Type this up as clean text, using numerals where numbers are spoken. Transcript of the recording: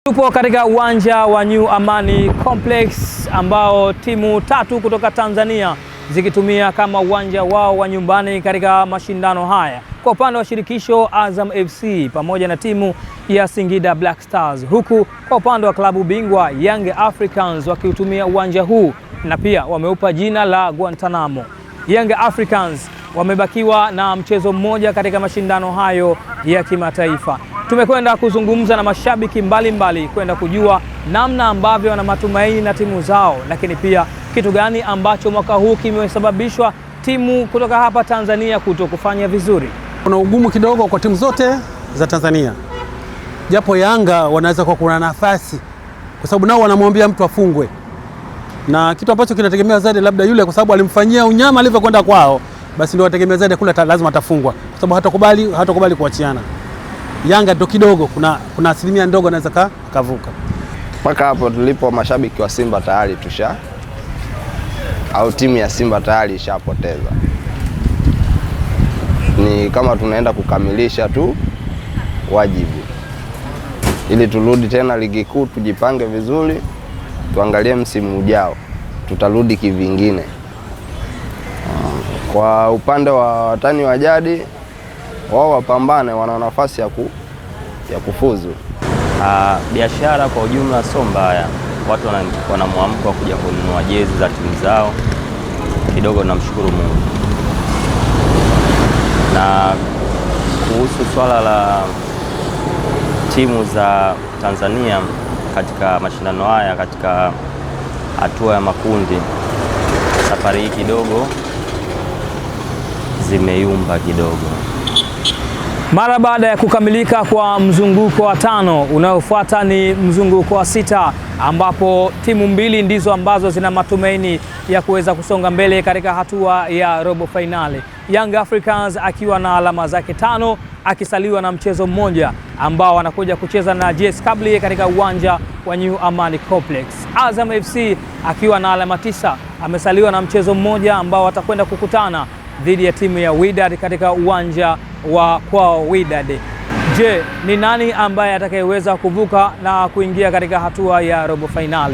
Tupo katika uwanja wa New Amani Complex ambao timu tatu kutoka Tanzania zikitumia kama uwanja wao wa nyumbani katika mashindano haya. Kwa upande wa shirikisho Azam FC pamoja na timu ya Singida Black Stars, huku kwa upande wa klabu bingwa Young Africans wakiutumia uwanja huu na pia wameupa jina la Guantanamo. Young Africans wamebakiwa na mchezo mmoja katika mashindano hayo ya kimataifa. Tumekwenda kuzungumza na mashabiki mbalimbali kwenda kujua namna ambavyo wana matumaini na timu zao, lakini pia kitu gani ambacho mwaka huu kimesababishwa timu kutoka hapa Tanzania kuto kufanya vizuri. Kuna ugumu kidogo kwa timu zote za Tanzania, japo Yanga wanaweza kwa kuna nafasi kwa sababu nao wanamwambia mtu afungwe, na kitu ambacho kinategemea zaidi labda yule, kwa sababu alimfanyia unyama alivyokwenda kwao, basi ndio wategemea zaidi kule lazima atafungwa, kwa sababu hatakubali kuachiana. Yanga ndio kidogo kuna asilimia ndogo anaweza kavuka. Mpaka hapo tulipo mashabiki wa Simba tayari au timu ya Simba tayari ishapoteza. Ni kama tunaenda kukamilisha tu wajibu ili turudi tena ligi kuu, tujipange vizuri, tuangalie msimu ujao tutarudi kivingine. Kwa upande wa watani wa jadi, wao wapambane, wana nafasi ya kufuzu. Biashara kwa ujumla sio mbaya, watu wana mwamko wa kuja kununua jezi za timu zao, kidogo namshukuru Mungu. Na kuhusu swala la timu za Tanzania katika mashindano haya, katika hatua ya makundi, safari hii kidogo zimeyumba kidogo. Mara baada ya kukamilika kwa mzunguko wa 5, unaofuata ni mzunguko wa 6, ambapo timu mbili ndizo ambazo zina matumaini ya kuweza kusonga mbele katika hatua ya robo finali. Young Africans akiwa na alama zake 5, akisaliwa na mchezo mmoja ambao wanakuja kucheza na JS Kabylie katika uwanja wa New Amani Complex. Azam FC akiwa na alama 9, amesaliwa na mchezo mmoja ambao watakwenda kukutana dhidi ya timu ya Wydad katika uwanja wa kwao Wydad. Je, ni nani ambaye atakayeweza kuvuka na kuingia katika hatua ya robo finali?